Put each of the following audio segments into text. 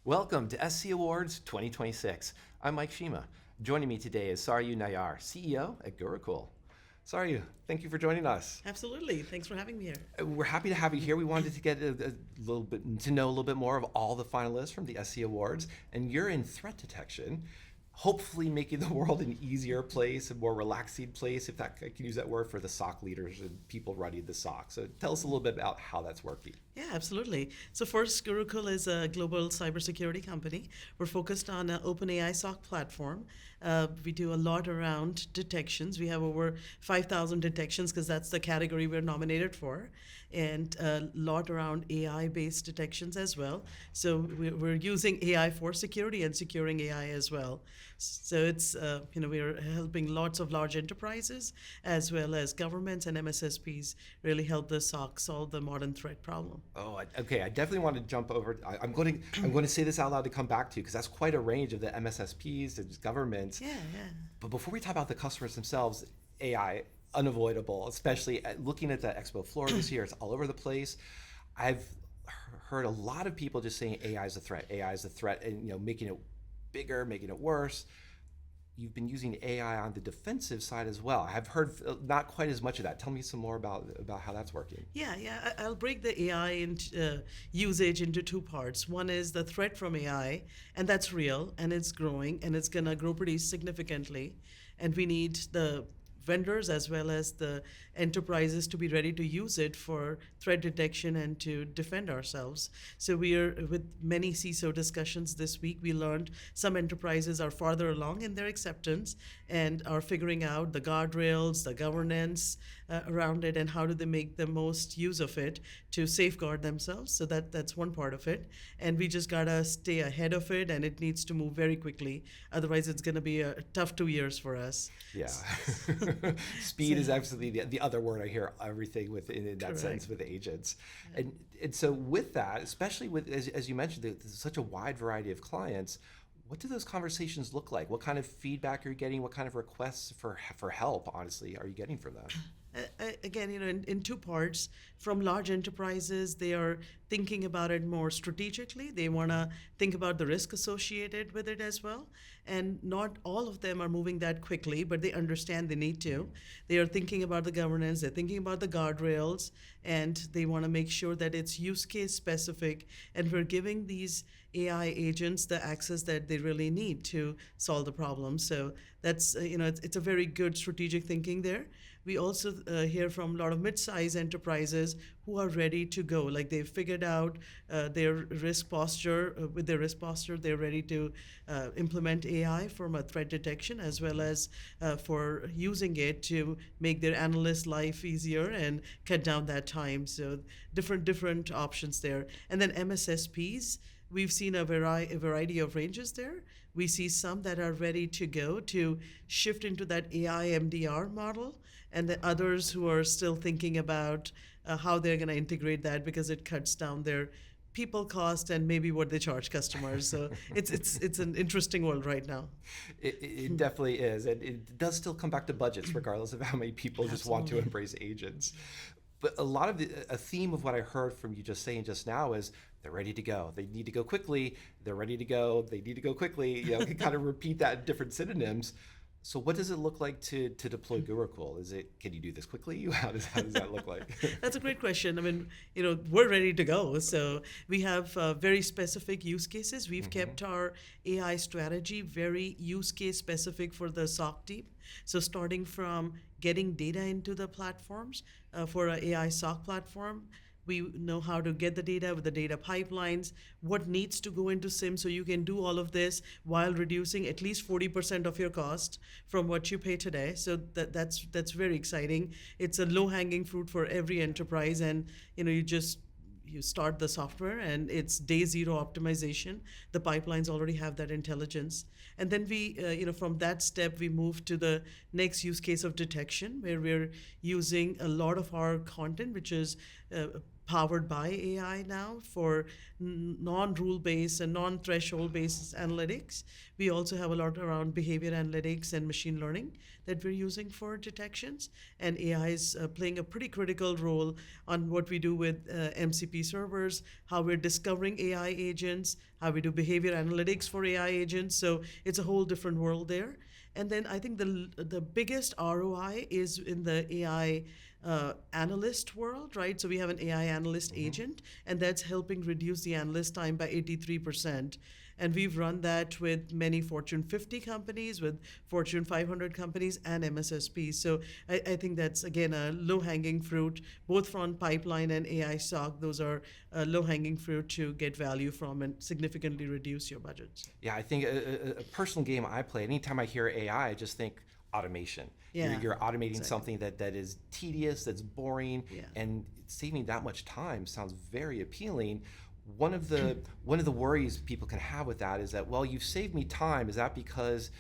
Welcome to SC Awards 2026. I'm Mike Shema. Joining me today is Saryu Nayyar, CEO at Gurucul. Saryu, thank you for joining us. Absolutely. Thanks for having me here. We're happy to have you here. We wanted to get a little bit to know a little bit more of all the finalists from the SC Awards, and you're in threat detection, hopefully making the world an easier place, a more relaxing place, if that I can use that word, for the SOC leaders and people running the SOC. So tell us a little bit about how that's working. Yeah, absolutely. So first, Gurucul is a global cybersecurity company. We're focused on an open AI SOC platform. We do a lot around detections. We have over 5,000 detections because that's the category we're nominated for, and a lot around AI-based detections as well. So we're using AI for security and securing AI as well. So it's, we're helping lots of large enterprises as well as governments and MSSPs really help the SOC solve the modern threat problem. Oh, okay. I definitely want to jump over. I'm going to say this out loud to come back to, because that's quite a range of the MSSPs and governments. Yeah. But before we talk about the customers themselves, AI unavoidable, especially looking at the expo floor this year. It's all over the place. I've heard a lot of people just saying AI is a threat. AI is a threat, and making it bigger, making it worse. You've been using AI on the defensive side as well. I've heard not quite as much of that. Tell me some more about how that's working. Yeah. I'll break the AI usage into two parts. One is the threat from AI, and that's real, and it's growing, and it's going to grow pretty significantly. And we need the vendors as well as the enterprises to be ready to use it for threat detection and to defend ourselves. So we are, with many CISO discussions this week, we learned some enterprises are farther along in their acceptance and are figuring out the guardrails, the governance around it, and how do they make the most use of it to safeguard themselves. So that's one part of it. And we just gotta stay ahead of it, and it needs to move very quickly. Otherwise, it's gonna be a tough 2 years for us. Yeah. Speed is absolutely the other word I hear everything within in that Correct. sense with agents. And so with that, especially with, as you mentioned, there's such a wide variety of clients, what do those conversations look like? What kind of feedback are you getting? What kind of requests for help, honestly, are you getting from them? Again, in two parts. From large enterprises, they are thinking about it more strategically. They want to think about the risk associated with it as well. And not all of them are moving that quickly, but they understand they need to. They are thinking about the governance, they're thinking about the guardrails, and they want to make sure that it's use case specific, and we're giving these AI agents the access that they really need to solve the problem. So that's, it's a very good strategic thinking there. We also hear from a lot of mid-sized enterprises who are ready to go. Like they've figured out their risk posture. With their risk posture, they're ready to implement AI from a threat detection as well as for using it to make their analyst life easier and cut down that time. So different options there. And then MSSPs, we've seen a variety of ranges there. We see some that are ready to go to shift into that AI MDR model, and the others who are still thinking about how they're going to integrate that because it cuts down their people cost and maybe what they charge customers. So it's an interesting world right now. It definitely is. And it does still come back to budgets, regardless of how many people just want to embrace agents. But a lot of a theme of what I heard from you just saying just now is they're ready to go. They need to go quickly. They're ready to go. They need to go quickly. You can kind of repeat that in different synonyms. So what does it look like to deploy Gurucul? Can you do this quickly? How does that look like? That's a great question. I mean, we're ready to go. So we have very specific use cases. We've kept our AI strategy very use case specific for the SOC team. So starting from getting data into the platforms for an AI SOC platform, we know how to get the data with the data pipelines, what needs to go into SIM so you can do all of this while reducing at least 40% of your cost from what you pay today. So that's very exciting. It's a low-hanging fruit for every enterprise, and you start the software and it's day zero optimization. The pipelines already have that intelligence. And then we, from that step, we move to the next use case of detection, where we're using a lot of our content, which is powered by AI now for non-rule based and non-threshold based analytics. We also have a lot around behavior analytics and machine learning that we're using for detections. And AI is playing a pretty critical role on what we do with MCP servers, how we're discovering AI agents, how we do behavior analytics for AI agents. So it's a whole different world there. And then I think the biggest ROI is in the AI analyst world, right? So we have an AI analyst agent, and that's helping reduce the analyst time by 83%. And we've run that with many Fortune 50 companies, with Fortune 500 companies, and MSSPs. So I think that's, again, a low-hanging fruit, both from pipeline and AI SOC. Those are low-hanging fruit to get value from and significantly reduce your budgets. Yeah, I think a personal game I play, anytime I hear AI, I just think automation. Yeah, you're automating exactly. something that is tedious, that's boring, Yeah. and saving that much time sounds very appealing. One of the worries people can have with that is that, well, you've saved me time. Is that because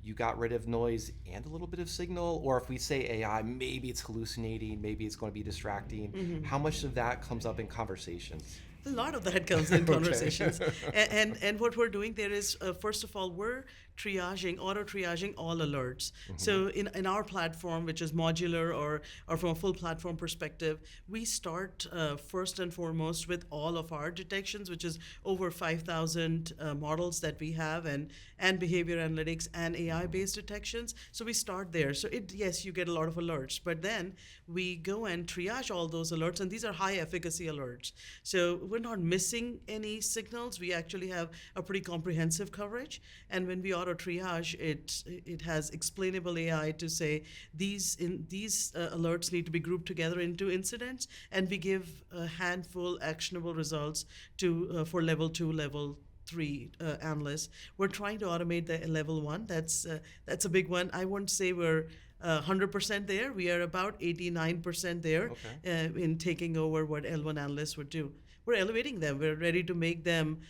you got rid of noise and a little bit of signal? Or if we say AI, maybe it's hallucinating, maybe it's going to be distracting. How much of that comes up in conversations? A lot of that comes in conversations. And what we're doing there is, first of all, we're auto-triaging all alerts. So in our platform, which is modular or from a full platform perspective, we start first and foremost with all of our detections, which is over 5,000 models that we have, and behavior analytics and AI-based detections. So we start there. So yes, you get a lot of alerts, but then we go and triage all those alerts, and these are high efficacy alerts. So we're not missing any signals. We actually have a pretty comprehensive coverage. And when we auto-triage, it has explainable AI to say these alerts need to be grouped together into incidents, and we give a handful actionable results to for level 2, level 3 analysts. We're trying to automate the level 1. That's a big one. I won't say we're 100% there. We are about 89% there in taking over what L1 analysts would do. We're elevating them. We're ready to make them,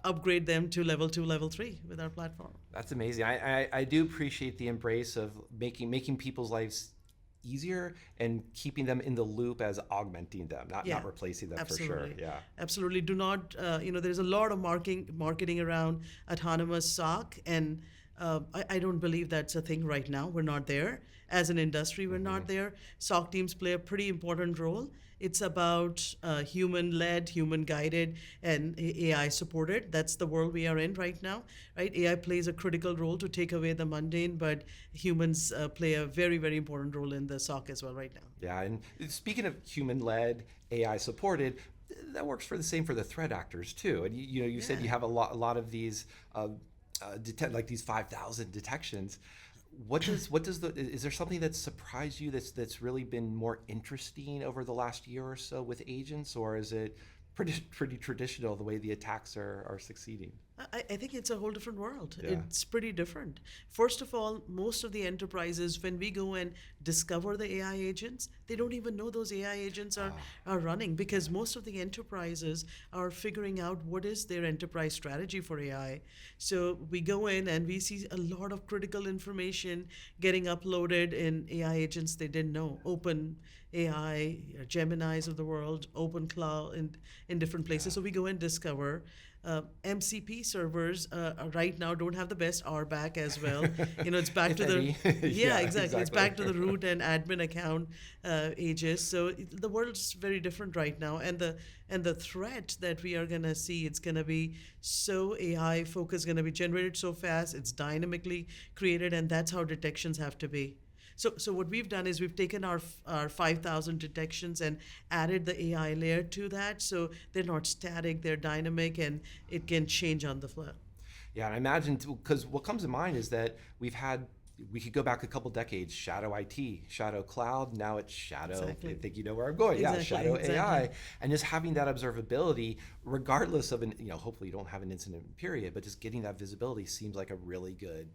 upgrade them to level 2, level 3 with our platform. That's amazing. I do appreciate the embrace of making people's lives easier and keeping them in the loop as augmenting them, not replacing them. Absolutely. For sure. Yeah. Absolutely. Do not, there's a lot of marketing around autonomous SOC, and I don't believe that's a thing right now. We're not there. As an industry, we're not there. SOC teams play a pretty important role. It's about human-led, human-guided, and AI-supported. That's the world we are in right now, right? AI plays a critical role to take away the mundane, but humans play a very, very important role in the SOC as well right now. Yeah, and speaking of human-led, AI-supported, that works for the threat actors too. And you said you have a lot of these like these 5,000 detections. Is there something that's surprised you that's really been more interesting over the last year or so with agents, or is it pretty traditional the way the attacks are succeeding? I think it's a whole different world. Yeah. It's pretty different. First of all, most of the enterprises, when we go and discover the AI agents, they don't even know those AI agents are running, because most of the enterprises are figuring out what is their enterprise strategy for AI. So we go in and we see a lot of critical information getting uploaded in AI agents they didn't know. Open AI, Geminis of the world, Open Cloud in different places. So we go and discover. MCP servers right now don't have the best RBAC as well. It's back to the exactly. It's back to the root and admin account ages. So the world's very different right now, and the threat that we are gonna see, it's gonna be so AI focused, gonna be generated so fast. It's dynamically created, and that's how detections have to be. So what we've done is we've taken our 5,000 detections and added the AI layer to that, so they're not static, they're dynamic, and it can change on the fly. Yeah, and I imagine, because what comes to mind is that we could go back a couple decades, shadow IT, shadow cloud, now it's shadow, Exactly. I think you know where I'm going, Exactly, shadow exactly. AI, and just having that observability, regardless of hopefully you don't have an incident period, but just getting that visibility seems like a really good,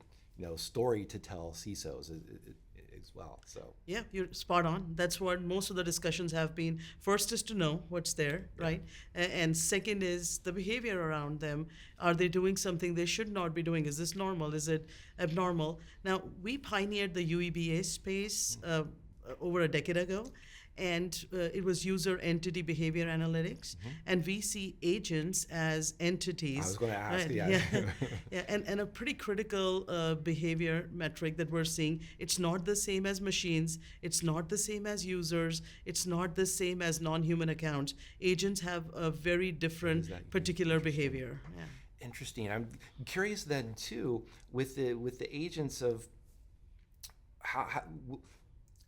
story to tell CISOs as well. So yeah, you're spot on. That's what most of the discussions have been. First is to know what's there, right? And second is the behavior around them. Are they doing something they should not be doing? Is this normal? Is it abnormal? Now, we pioneered the UEBA space over a decade ago, and it was user entity behavior analytics, and we see agents as entities. I was going to ask, right? yeah. Yeah, and a pretty critical behavior metric that we're seeing. It's not the same as machines. It's not the same as users. It's not the same as non-human accounts. Agents have a very different particular behavior. Yeah. Interesting. I'm curious then too with the agents of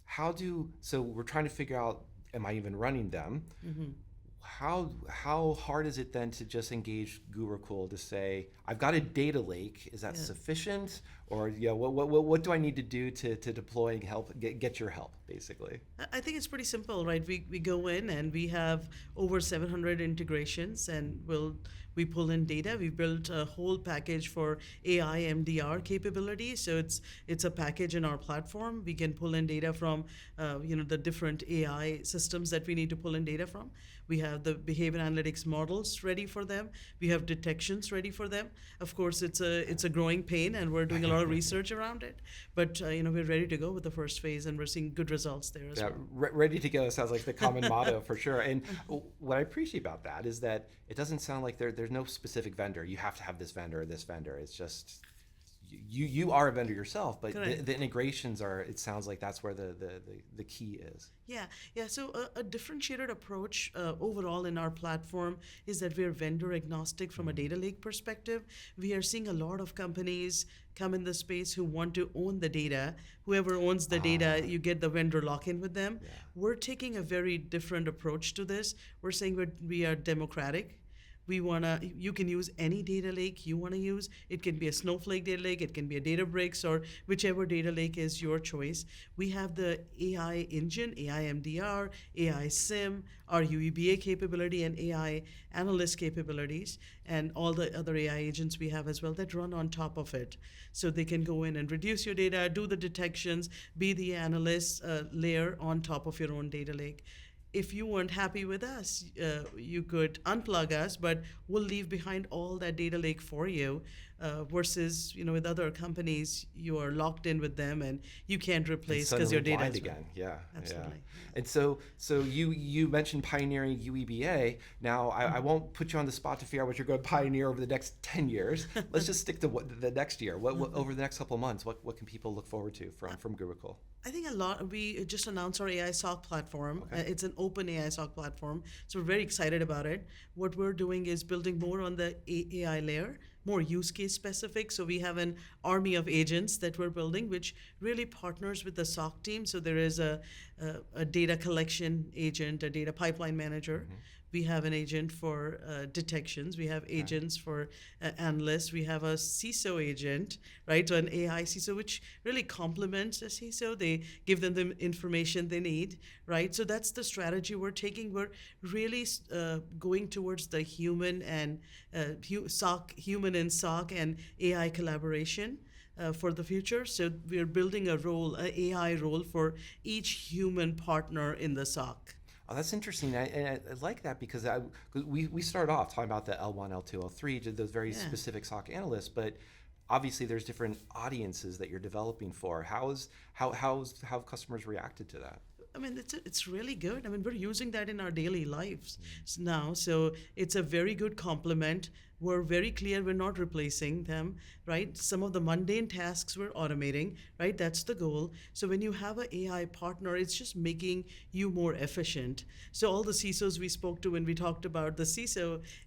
how do, so we're trying to figure out, am I even running them? How hard is it then to just engage Gurucul to say, I've got a data lake, is that sufficient? Or what do I need to do to deploy and help get your help, basically? I think it's pretty simple, right? We go in and we have over 700 integrations, and we pull in data. We built a whole package for AI MDR capabilities. So it's a package in our platform. We can pull in data from the different AI systems that we need to pull in data from. We have the behavior analytics models ready for them. We have detections ready for them. Of course, it's a growing pain, and we're doing a lot of research around it. But we're ready to go with the first phase, and we're seeing good results there as well. Ready to go sounds like the common motto for sure. And what I appreciate about that is that it doesn't sound like there's no specific vendor. You have to have this vendor or this vendor. It's just you are a vendor yourself, but the integrations are, it sounds like that's where the key is. Yeah. So a differentiated approach overall in our platform is that we're vendor agnostic from a data lake perspective. We are seeing a lot of companies come in the space who want to own the data. Whoever owns the data, you get the vendor lock-in with them. Yeah. We're taking a very different approach to this. We're saying we are democratic. You can use any data lake you want to use. It can be a Snowflake data lake, it can be a Databricks, or whichever data lake is your choice. We have the AI engine, AI MDR, AI SIM, our UEBA capability, and AI Analyst capabilities, and all the other AI agents we have as well that run on top of it. So they can go in and reduce your data, do the detections, be the analyst layer on top of your own data lake. If you weren't happy with us, you could unplug us, but we'll leave behind all that data lake for you. Versus, with other companies, you are locked in with them and you can't replace because your data is again. Yeah, absolutely. Yeah. And so you mentioned pioneering UEBA. Now I won't put you on the spot to figure out what you're going to pioneer over the next 10 years. Let's just stick to the next year. What over the next couple of months? What can people look forward to from Gurucul? I think a lot. We just announced our AI SOC platform. Okay. It's an open AI SOC platform, so we're very excited about it. What we're doing is building more on the AI layer, more use case specific. So we have an army of agents that we're building, which really partners with the SOC team. So there is a data collection agent, a data pipeline manager. We have an agent for detections. We have agents for analysts. We have a CISO agent, right? So an AI CISO, which really complements a CISO. They give them the information they need, right? So that's the strategy we're taking. We're really going towards the human and human and SOC and AI collaboration. For the future. So we're building an AI role for each human partner in the SOC. Oh, that's interesting. I like that because we started off talking about the L1, L2, L3, those very specific SOC analysts, but obviously there's different audiences that you're developing for. How have customers reacted to that? I mean, it's really good. I mean, we're using that in our daily lives now, so it's a very good complement. We're very clear we're not replacing them, right? Some of the mundane tasks we're automating, right? That's the goal. So when you have an AI partner, it's just making you more efficient. So all the CISOs we spoke to when we talked about the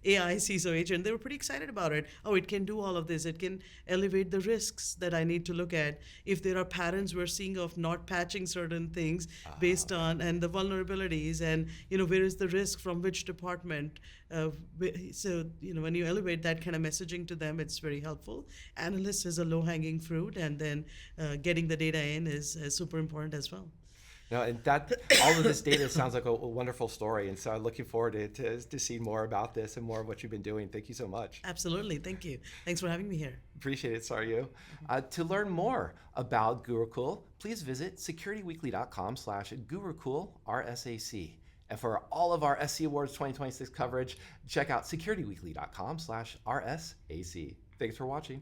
AI CISO agent, they were pretty excited about it. Oh, it can do all of this. It can elevate the risks that I need to look at. If there are patterns we're seeing of not patching certain things based on, and the vulnerabilities, and where is the risk from which department. So when you elevate that kind of messaging to them, it's very helpful. Analyst is a low-hanging fruit, and then getting the data in is super important as well. No, and that all of this data sounds like a wonderful story, and so I'm looking forward to see more about this and more of what you've been doing. Thank you so much. Absolutely, thank you. Thanks for having me here. Appreciate it, Saryu. To learn more about Gurucul, please visit securityweekly.com/Gurucul RSAC. And for all of our SC Awards 2026 coverage, check out securityweekly.com/RSAC. Thanks for watching.